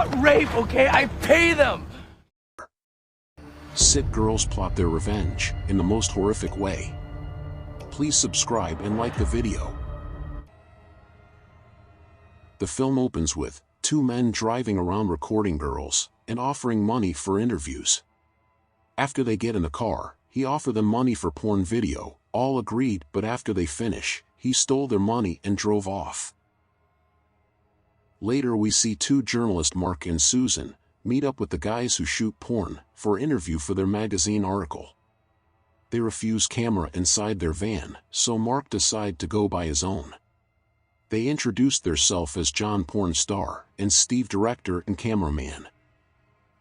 not rape, okay? I pay them! Sick girls plot their revenge in the most horrific way. Please subscribe and like the video. The film opens with two men driving around recording girls and offering money for interviews. After they get in the car, he offers them money for porn video. All agreed, but after they finish, he stole their money and drove off. Later we see two journalists, Mark and Susan, meet up with the guys who shoot porn for interview for their magazine article. They refuse camera inside their van, so Mark decides to go by his own. They introduce theirself as John porn star and Steve director and cameraman.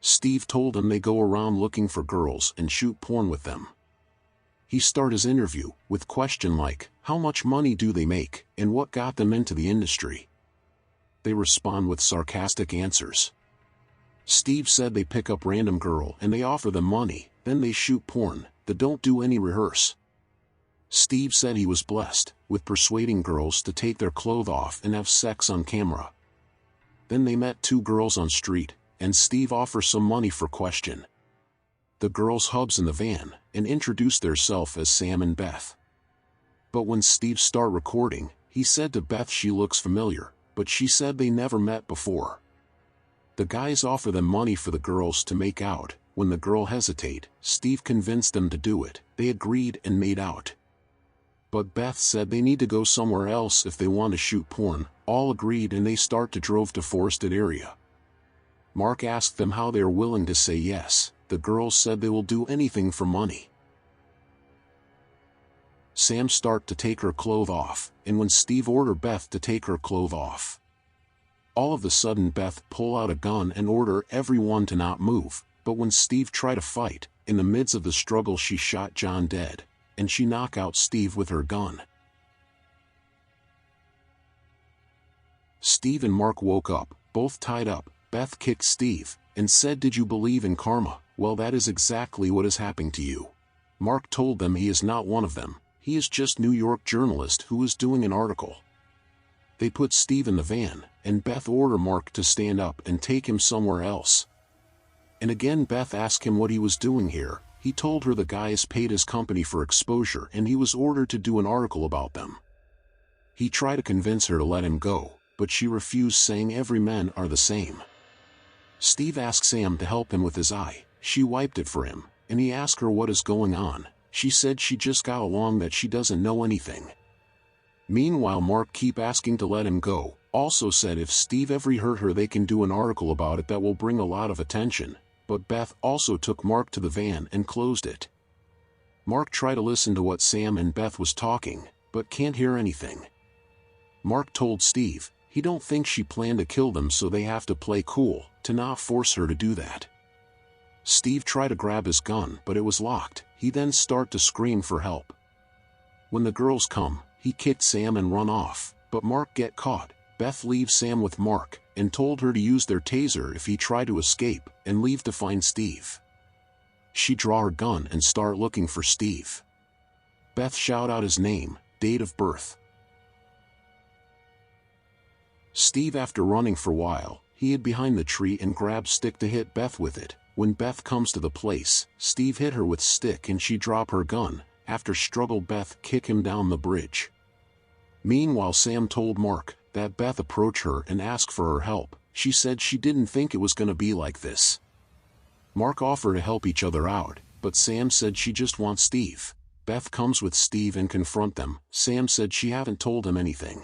Steve told them they go around looking for girls and shoot porn with them. He start his interview with question like, how much money do they make and what got them into the industry? They respond with sarcastic answers. Steve said they pick up random girl and they offer them money, then they shoot porn, they don't do any rehearse. Steve said he was blessed with persuading girls to take their clothes off and have sex on camera. Then they met two girls on street, and Steve offers some money for question. The girls hubs in the van and introduce theirself as Sam and Beth. But when Steve start recording, he said to Beth she looks familiar, but she said they never met before. The guys offer them money for the girls to make out. When the girl hesitate, Steve convinced them to do it. They agreed and made out. But Beth said they need to go somewhere else if they want to shoot porn. All agreed and they start to drove to forested area. Mark asked them how they are willing to say yes. The girls said they will do anything for money. Sam start to take her clothes off, and when Steve order Beth to take her clothes off, all of a sudden Beth pull out a gun and order everyone to not move, but when Steve try to fight, in the midst of the struggle she shot John dead, and she knock out Steve with her gun. Steve and Mark woke up, both tied up. Beth kicked Steve, and said, "Did you believe in karma? Well, that is exactly what is happening to you." Mark told them he is not one of them, he is just New York journalist who is doing an article. They put Steve in the van, and Beth ordered Mark to stand up and take him somewhere else. And again Beth asked him what he was doing here. He told her the guys paid his company for exposure and he was ordered to do an article about them. He tried to convince her to let him go, but she refused, saying every men are the same. Steve asked Sam to help him with his eye. She wiped it for him, and he asked her what is going on. She said she just got along, that she doesn't know anything. Meanwhile Mark keep asking to let him go, also said if Steve ever hurt her they can do an article about it that will bring a lot of attention, but Beth also took Mark to the van and closed it. Mark tried to listen to what Sam and Beth was talking, but can't hear anything. Mark told Steve he don't think she planned to kill them, so they have to play cool, to not force her to do that. Steve tried to grab his gun but it was locked. He then start to scream for help. When the girls come, he kicked Sam and run off, but Mark get caught. Beth leaves Sam with Mark, and told her to use their taser if he tried to escape, and leave to find Steve. She draw her gun and start looking for Steve. Beth shout out his name, date of birth. Steve, after running for a while, he hid behind the tree and grabbed stick to hit Beth with it. When Beth comes to the place, Steve hit her with stick and she drop her gun. After struggle Beth kick him down the bridge. Meanwhile Sam told Mark that Beth approached her and asked for her help. She said she didn't think it was gonna be like this. Mark offered to help each other out, but Sam said she just wants Steve. Beth comes with Steve and confront them. Sam said she haven't told him anything.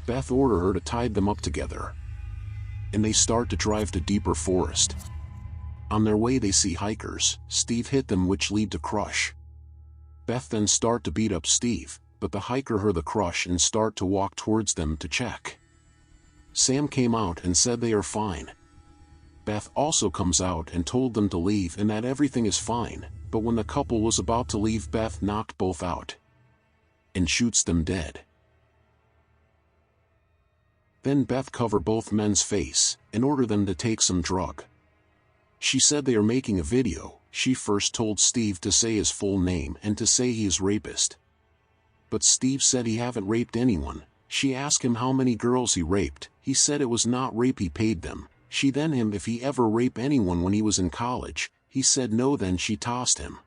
Beth ordered her to tie them up together. And they start to drive to deeper forest. On their way they see hikers. Steve hit them, which lead to crush. Beth then start to beat up Steve, but the hiker heard the crush and start to walk towards them to check. Sam came out and said they are fine. Beth also comes out and told them to leave and that everything is fine, but when the couple was about to leave Beth knocked both out and shoots them dead. Then Beth covered both men's face and ordered them to take some drug. She said they are making a video. She first told Steve to say his full name and to say he is rapist. But Steve said he haven't raped anyone. She asked him how many girls he raped. He said it was not rape, he paid them. She then him if he ever raped anyone when he was in college. He said no, then she tossed him.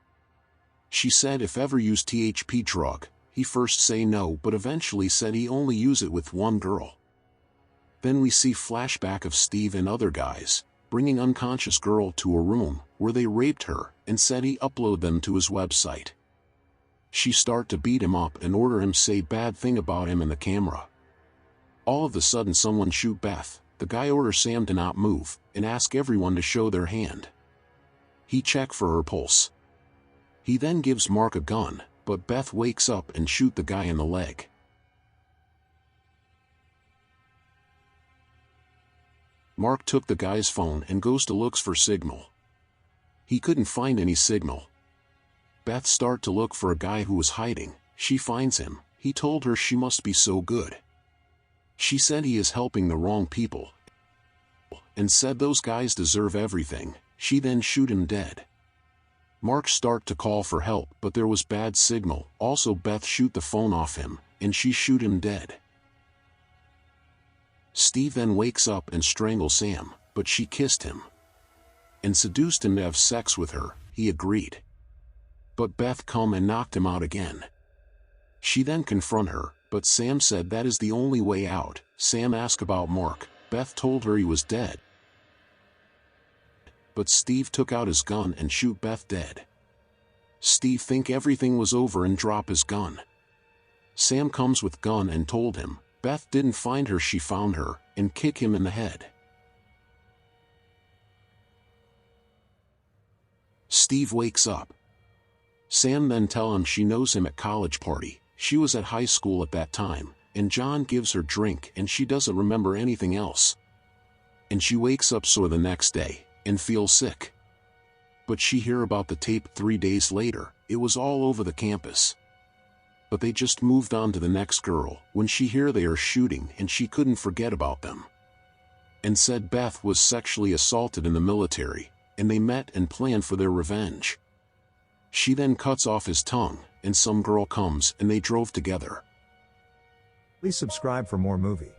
She said if ever used THP drug, he first say no but eventually said he only use it with one girl. Then we see flashback of Steve and other guys, bringing unconscious girl to a room, where they raped her, and said he upload them to his website. She start to beat him up and order him say bad thing about him in the camera. All of a sudden someone shoot Beth. The guy orders Sam to not move, and ask everyone to show their hand. He check for her pulse. He then gives Mark a gun, but Beth wakes up and shoot the guy in the leg. Mark took the guy's phone and goes to looks for signal. He couldn't find any signal. Beth start to look for a guy who was hiding. She finds him. He told her she must be so good. She said he is helping the wrong people, and said those guys deserve everything. She then shoot him dead. Mark start to call for help, but there was bad signal. Also Beth shoot the phone off him, and she shoot him dead. Steve then wakes up and strangles Sam, but she kissed him and seduced him to have sex with her. He agreed. But Beth come and knocked him out again. She then confront her, but Sam said that is the only way out. Sam asked about Mark. Beth told her he was dead. But Steve took out his gun and shoot Beth dead. Steve think everything was over and drop his gun. Sam comes with gun and told him Beth didn't find her, she found her, and kick him in the head. Steve wakes up. Sam then tell him she knows him at college party. She was at high school at that time, and John gives her drink and she doesn't remember anything else. And she wakes up sore the next day, and feels sick. But she hear about the tape 3 days later. It was all over the campus. But they just moved on to the next girl, when she hear they are shooting and she couldn't forget about them. And said Beth was sexually assaulted in the military, and they met and planned for their revenge. She then cuts off his tongue, and some girl comes and they drove together. Please subscribe for more movie.